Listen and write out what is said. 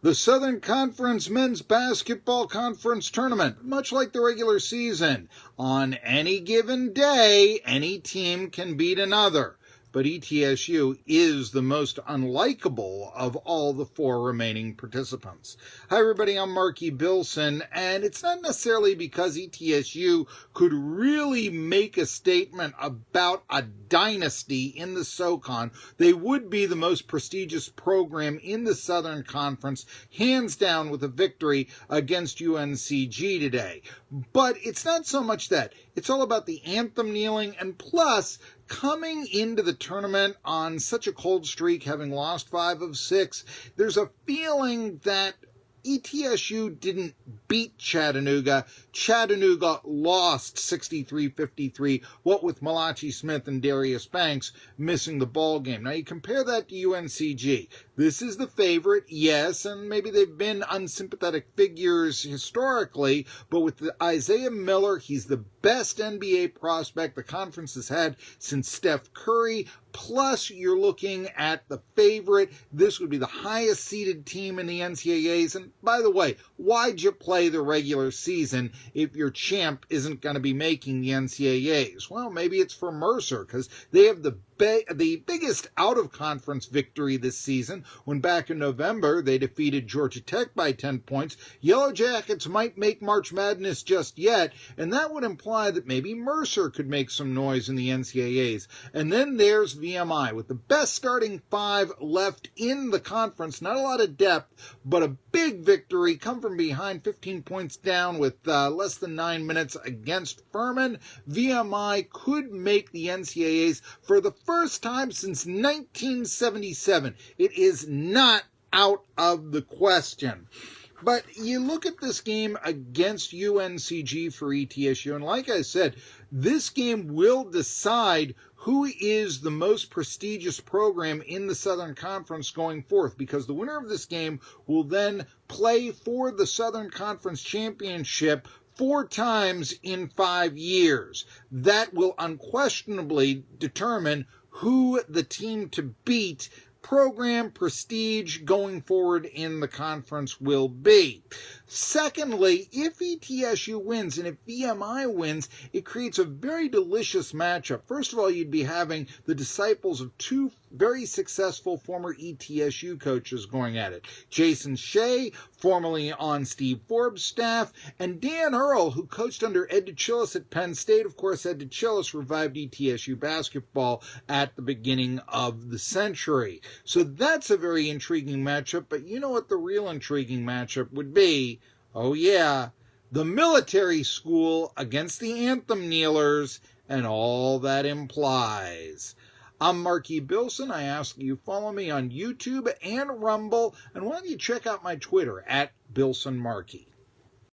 The Southern Conference Men's Basketball Conference Tournament, much like the regular season, on any given day, any team can beat another. But ETSU is the most unlikable of all the four remaining participants. Hi everybody, I'm Marky Bilson, and it's not necessarily because ETSU could really make a statement about a dynasty in the SoCon. They would be the most prestigious program in the Southern Conference, hands down with a victory against UNCG today. But it's not so much that. It's all about the anthem kneeling, and plus, coming into the tournament on such a cold streak, having lost 5 of 6, there's a feeling that ETSU didn't beat Chattanooga. Chattanooga lost 63-53, what with Malachi Smith and Darius Banks missing the ball game. Now you compare that to UNCG. This is the favorite, yes, and maybe they've been unsympathetic figures historically, but with Isaiah Miller, he's the best NBA prospect the conference has had since Steph Curry. Plus, you're looking at the favorite. This would be the highest seeded team in the NCAAs. And by the way, why'd you play the regular season if your champ isn't going to be making the NCAAs? Well, maybe it's for Mercer because they have the biggest out-of-conference victory this season when back in November they defeated Georgia Tech by 10 points. Yellow Jackets might make March Madness just yet, and that would imply that maybe Mercer could make some noise in the NCAAs. And then there's VMI with the best starting 5 left in the conference. Not a lot of depth, but a big victory. Come from behind, 15 points down with less than 9 minutes against Furman. VMI could make the NCAAs for the first time since 1977. It is not out of the question. But you look at this game against UNCG for ETSU, and like I said, this game will decide who is the most prestigious program in the Southern Conference going forth, because the winner of this game will then play for the Southern Conference Championship 4 times in 5 years. That will unquestionably determine who the team to beat, program prestige going forward in the conference will be. Secondly, if ETSU wins and if VMI wins, it creates a very delicious matchup. First of all, you'd be having the disciples of 2 very successful former ETSU coaches going at it. Jason Shea, formerly on Steve Forbes' staff, and Dan Earl, who coached under Ed DeChillis at Penn State. Of course, Ed DeChillis revived ETSU basketball at the beginning of the century. So that's a very intriguing matchup, but you know what the real intriguing matchup would be? Oh yeah, the military school against the anthem kneelers and all that implies. I'm Marky Bilson. I ask you follow me on YouTube and Rumble, and why don't you check out my Twitter at BilsonMarky.